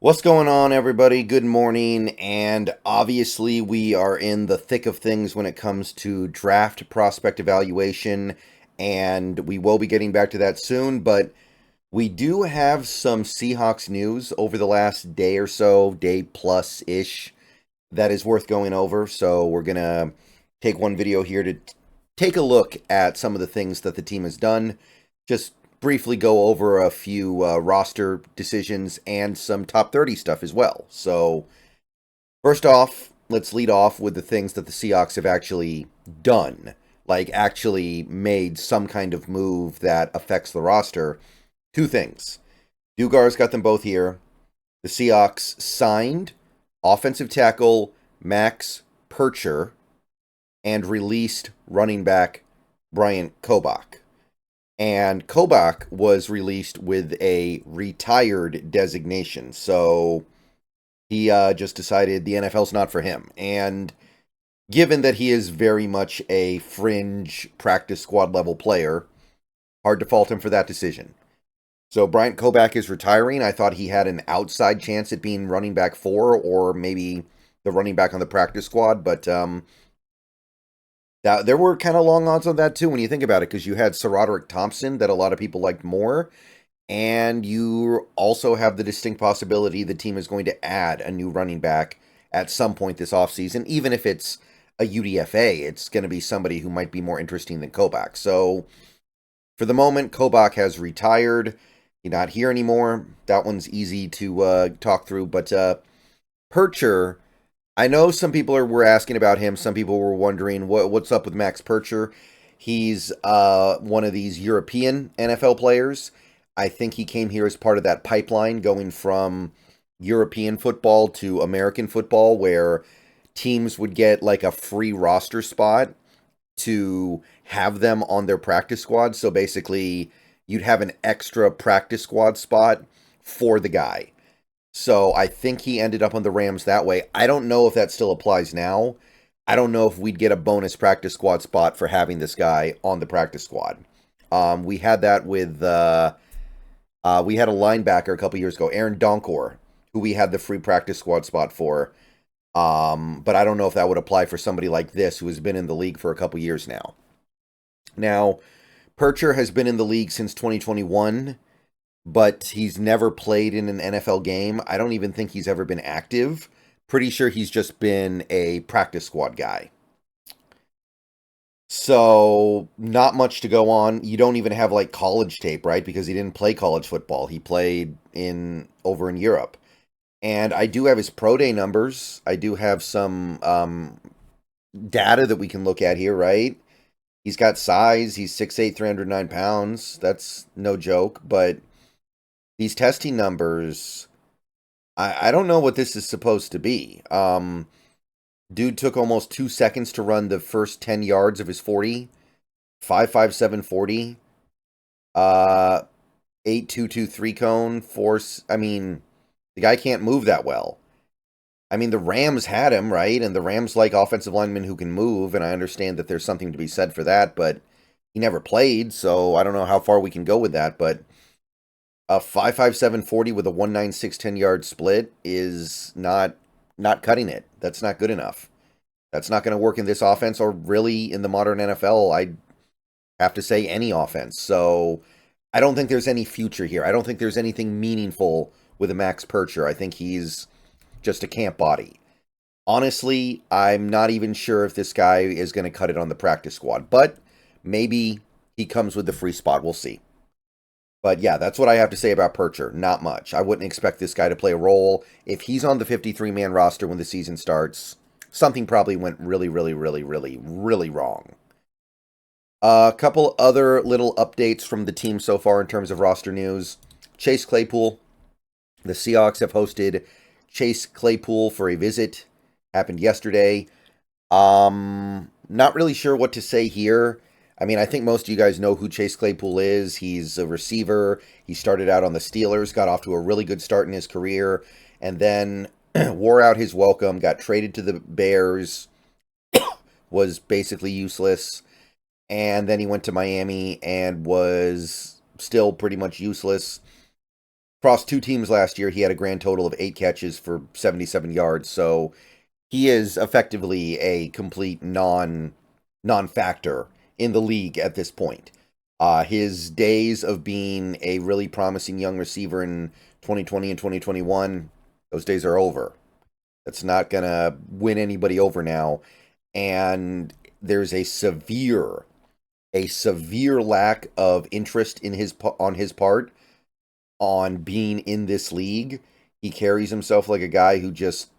What's going on, everybody? Good morning. And obviously, we are in the thick of things when it comes to draft prospect evaluation, and we will be getting back to that soon. But we do have some Seahawks news over the last day or so, day plus ish, that is worth going over. So, we're going to take one video here to take a look at some of the things that the team has done. Just briefly go over a few roster decisions and some top 30 stuff as well. So, first off, let's lead off with the things that the Seahawks have actually done, like actually made some kind of move that affects the roster. Two things. Dugar's got them both here. The Seahawks signed offensive tackle Max Pircher and released running back Bryant Kobach. And Kobach was released with a retired designation. So he just decided the NFL's not for him. And given that he is very much a fringe practice squad level player, hard to fault him for that decision. So Bryant Kobach is retiring. I thought he had an outside chance at being running back 4 or maybe the running back on the practice squad. But there were kind of long odds on that too when you think about it, because you had Sir Roderick Thompson that a lot of people liked more, and you also have the distinct possibility the team is going to add a new running back at some point this offseason. Even if it's a UDFA, it's going to be somebody who might be more interesting than Kobach. So for the moment, Kobach has retired. He's not here anymore. That one's easy to talk through. But Pircher, I know some people were asking about him. Some people were wondering what's up with Max Pircher. He's one of these European NFL players. I think he came here as part of that pipeline going from European football to American football, where teams would get like a free roster spot to have them on their practice squad. So basically, you'd have an extra practice squad spot for the guy. So I think he ended up on the Rams that way. I don't know if that still applies now. I don't know if we'd get a bonus practice squad spot for having this guy on the practice squad. We had that with we had a linebacker a couple years ago, Aaron Donkor, who we had the free practice squad spot for. But I don't know if that would apply for somebody like this who has been in the league for a couple years now. Now, Pircher has been in the league since 2021. But he's never played in an NFL game. I don't even think he's ever been active. Pretty sure he's just been a practice squad guy. So, not much to go on. You don't even have like college tape, right? Because he didn't play college football. He played over in Europe. And I do have his pro day numbers. I do have some data that we can look at here, right? He's got size. He's 6'8", 309 pounds. That's no joke, but these testing numbers, I don't know what this is supposed to be. Dude took almost 2 seconds to run the first 10 yards of his 40. 5.57 40. 8.22 3-cone. Force. I mean, the guy can't move that well. I mean, the Rams had him, right? And the Rams like offensive linemen who can move, and I understand that there's something to be said for that, but he never played, so I don't know how far we can go with that, but a 5.57 40 with a 1.96 10-yard split is not cutting it. That's not good enough. That's not going to work in this offense or really in the modern NFL. I'd have to say any offense. So I don't think there's any future here. I don't think there's anything meaningful with a Max Pircher. I think he's just a camp body. Honestly, I'm not even sure if this guy is going to cut it on the practice squad, but maybe he comes with the free spot. We'll see. But yeah, that's what I have to say about Pircher. Not much. I wouldn't expect this guy to play a role. If he's on the 53-man roster when the season starts, something probably went really, really, really, really, really wrong. A couple other little updates from the team so far in terms of roster news. Chase Claypool. The Seahawks have hosted Chase Claypool for a visit. Happened yesterday. Not really sure what to say here. I mean, I think most of you guys know who Chase Claypool is. He's a receiver. He started out on the Steelers, got off to a really good start in his career, and then wore out his welcome, got traded to the Bears, was basically useless, and then he went to Miami and was still pretty much useless. Across two teams last year, he had a grand total of 8 catches for 77 yards. So he is effectively a complete non-factor in the league at this point. His days of being a really promising young receiver in 2020 and 2021, those days are over. That's not going to win anybody over now. And there's a severe lack of interest in on his part on being in this league. He carries himself like a guy who just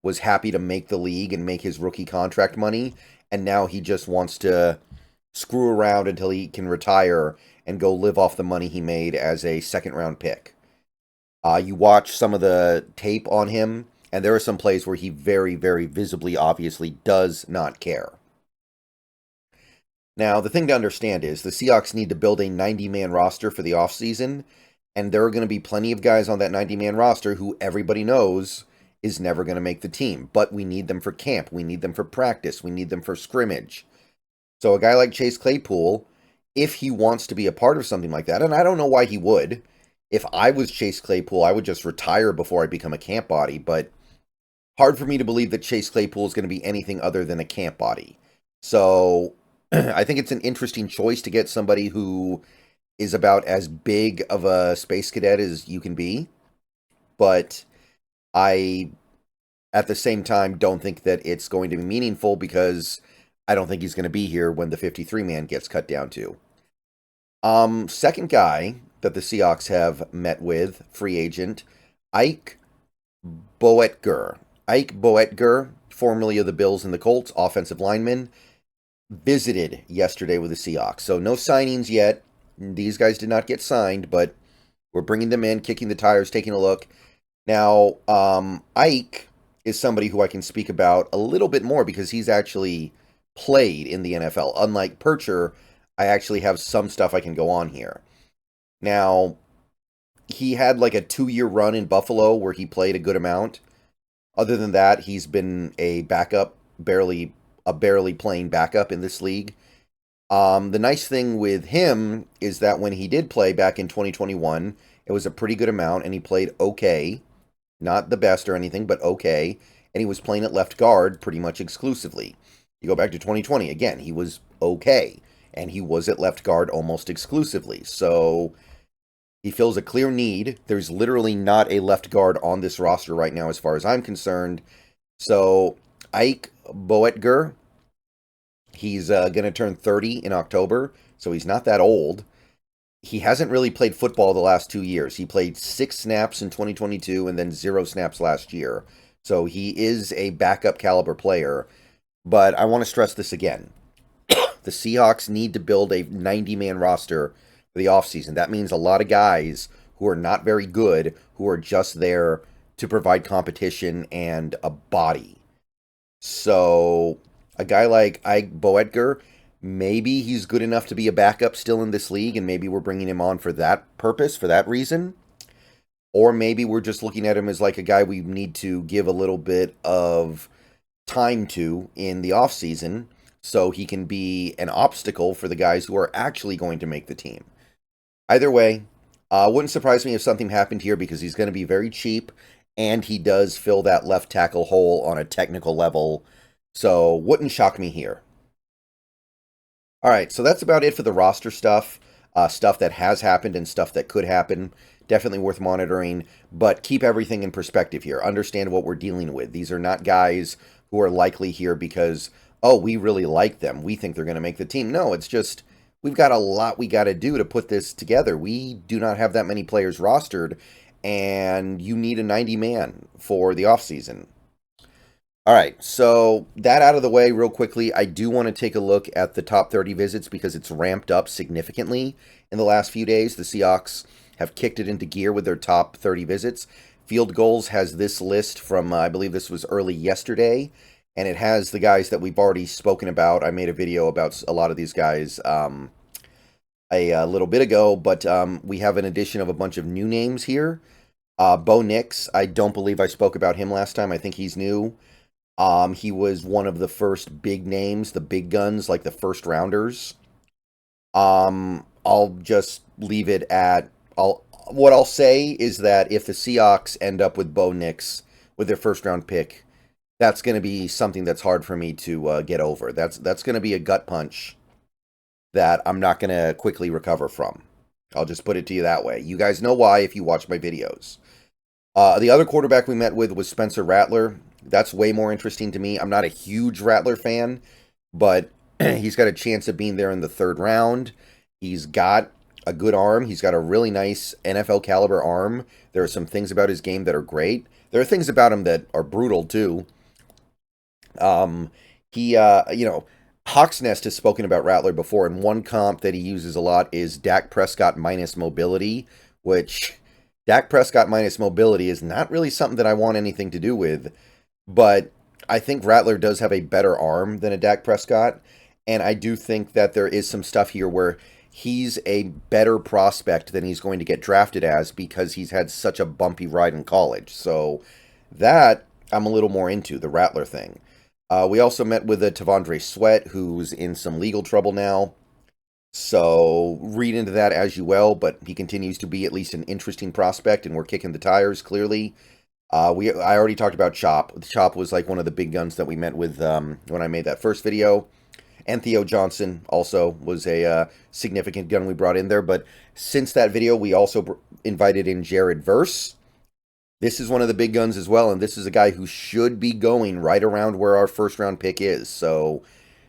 was happy to make the league and make his rookie contract money, and now he just wants to screw around until he can retire and go live off the money he made as a second-round pick. You watch some of the tape on him, and there are some plays where he very, very visibly, obviously, does not care. Now, the thing to understand is the Seahawks need to build a 90-man roster for the offseason, and there are going to be plenty of guys on that 90-man roster who everybody knows is never going to make the team. But we need them for camp. We need them for practice. We need them for scrimmage. So a guy like Chase Claypool, if he wants to be a part of something like that, and I don't know why he would. If I was Chase Claypool, I would just retire before I become a camp body. But hard for me to believe that Chase Claypool is going to be anything other than a camp body. So I think it's an interesting choice to get somebody who is about as big of a space cadet as you can be. But I, at the same time, don't think that it's going to be meaningful because I don't think he's going to be here when the 53-man gets cut down to. Second guy that the Seahawks have met with, free agent, Ike Boettger. Ike Boettger, formerly of the Bills and the Colts, offensive lineman, visited yesterday with the Seahawks. So no signings yet. These guys did not get signed, but we're bringing them in, kicking the tires, taking a look. Now, Ike is somebody who I can speak about a little bit more because he's actually played in the NFL. Unlike Pircher, I actually have some stuff I can go on here. Now, he had like a 2-year run in Buffalo where he played a good amount. Other than that, he's been a backup, barely playing backup in this league. The nice thing with him is that when he did play back in 2021, it was a pretty good amount, and he played okay. Not the best or anything, but okay. And he was playing at left guard pretty much exclusively. You go back to 2020, again, he was okay. And he was at left guard almost exclusively. So he feels a clear need. There's literally not a left guard on this roster right now as far as I'm concerned. So Ike Boettger, he's going to turn 30 in October, so he's not that old. He hasn't really played football the last 2 years. He played 6 snaps in 2022 and then 0 snaps last year. So he is a backup caliber player. But I want to stress this again. The Seahawks need to build a 90-man roster for the offseason. That means a lot of guys who are not very good, who are just there to provide competition and a body. So a guy like Ike Boettger, maybe he's good enough to be a backup still in this league, and maybe we're bringing him on for that purpose, for that reason. Or maybe we're just looking at him as like a guy we need to give a little bit of time to in the offseason so he can be an obstacle for the guys who are actually going to make the team. Either way, wouldn't surprise me if something happened here because he's going to be very cheap, and he does fill that left tackle hole on a technical level. So wouldn't shock me here. All right, so that's about it for the roster stuff. Stuff that has happened and stuff that could happen. Definitely worth monitoring, but keep everything in perspective here. Understand what we're dealing with. These are not guys who are likely here because, oh, we really like them. We think they're going to make the team. No, it's just we've got a lot we got to do to put this together. We do not have that many players rostered, and you need a 90-man for the offseason. All right, so that out of the way real quickly, I do want to take a look at the top 30 visits because it's ramped up significantly in the last few days. The Seahawks have kicked it into gear with their top 30 visits. Field Goals has this list from, I believe this was early yesterday, and it has the guys that we've already spoken about. I made a video about a lot of these guys a little bit ago, but we have an addition of a bunch of new names here. Bo Nix, I don't believe I spoke about him last time. I think he's new. He was one of the first big names, the big guns, like the first rounders. I'll just leave it at, what I'll say is that if the Seahawks end up with Bo Nix with their first round pick, that's going to be something that's hard for me to get over. That's going to be a gut punch that I'm not going to quickly recover from. I'll just put it to you that way. You guys know why if you watch my videos. The other quarterback we met with was Spencer Rattler. That's way more interesting to me. I'm not a huge Rattler fan, but he's got a chance of being there in the third round. He's got a good arm. He's got a really nice NFL caliber arm. There are some things about his game that are great. There are things about him that are brutal too. Hawks Nest has spoken about Rattler before, and one comp that he uses a lot is Dak Prescott minus mobility, which Dak Prescott minus mobility is not really something that I want anything to do with, but I think Rattler does have a better arm than a Dak Prescott, and I do think that there is some stuff here where he's a better prospect than he's going to get drafted as because he's had such a bumpy ride in college. So that I'm a little more into, the Rattler thing. We also met with a T'Vondre Sweat, who's in some legal trouble now. So read into that as you will, but he continues to be at least an interesting prospect, and we're kicking the tires, clearly. I already talked about Chop. Chop was like one of the big guns that we met with when I made that first video. And Theo Johnson also was a significant gun we brought in there. But since that video, we also invited in Jared Verse. This is one of the big guns as well, and this is a guy who should be going right around where our first round pick is. So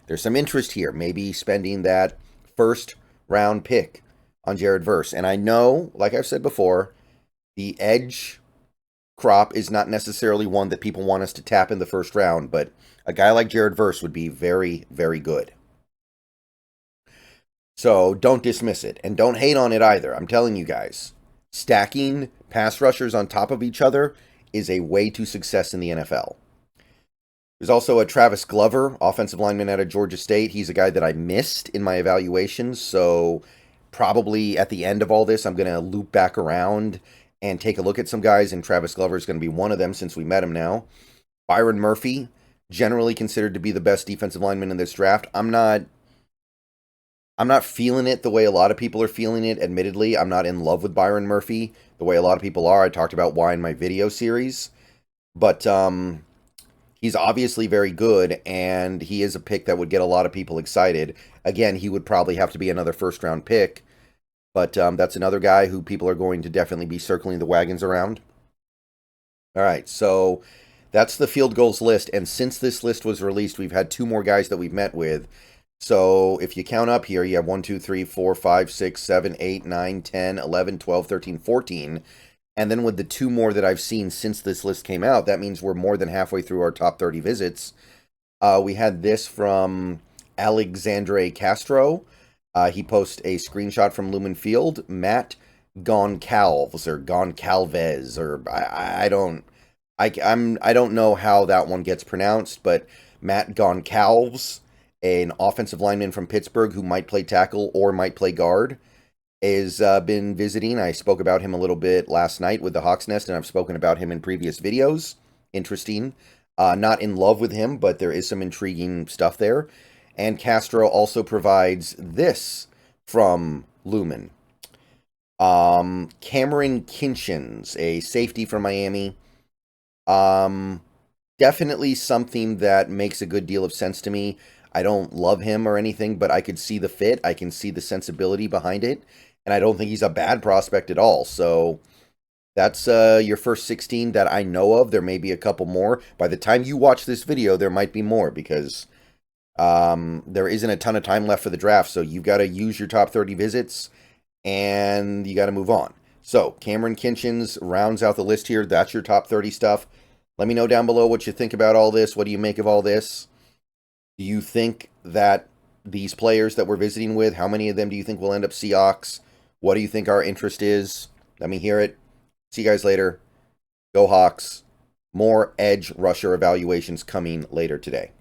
there's some interest here, maybe spending that first round pick on Jared Verse. And I know, like I've said before, the edge crop is not necessarily one that people want us to tap in the first round, but a guy like Jared Verse would be very, very good. So don't dismiss it, and don't hate on it either. I'm telling you guys, stacking pass rushers on top of each other is a way to success in the NFL. There's also a Travis Glover, offensive lineman out of Georgia State. He's a guy that I missed in my evaluations, so probably at the end of all this, I'm going to loop back around and take a look at some guys, and Travis Glover is going to be one of them since we met him now. Byron Murphy, generally considered to be the best defensive lineman in this draft. I'm not feeling it the way a lot of people are feeling it. Admittedly, I'm not in love with Byron Murphy the way a lot of people are. I talked about why in my video series. But he's obviously very good, and he is a pick that would get a lot of people excited. Again, he would probably have to be another first-round pick. But that's another guy who people are going to definitely be circling the wagons around. All right, so that's the field goals list. And since this list was released, we've had 2 more guys that we've met with. So if you count up here, you have 1, 2, 3, 4, 5, 6, 7, 8, 9, 10, 11, 12, 13, 14. And then with the 2 more that I've seen since this list came out, that means we're more than halfway through our top 30 visits. We had this from Alexandre Castro. He posted a screenshot from Lumen Field. Matt Goncalves or Goncalves, or I don't know how that one gets pronounced, but Matt Goncalves, an offensive lineman from Pittsburgh who might play tackle or might play guard, has been visiting. I spoke about him a little bit last night with the Hawks Nest, and I've spoken about him in previous videos. Interesting. Not in love with him, but there is some intriguing stuff there. And Castro also provides this from Lumen. Cameron Kinchins, a safety from Miami. Definitely something that makes a good deal of sense to me. I don't love him or anything, but I could see the fit. I can see the sensibility behind it. And I don't think he's a bad prospect at all. So that's your first 16 that I know of. There may be a couple more. By the time you watch this video, there might be more because there isn't a ton of time left for the draft. So you've got to use your top 30 visits and you got to move on. So Cameron Kinchins rounds out the list here. That's your top 30 stuff. Let me know down below what you think about all this. What do you make of all this? Do you think that these players that we're visiting with, how many of them do you think will end up Seahawks? What do you think our interest is? Let me hear it. See you guys later. Go Hawks. More edge rusher evaluations coming later today.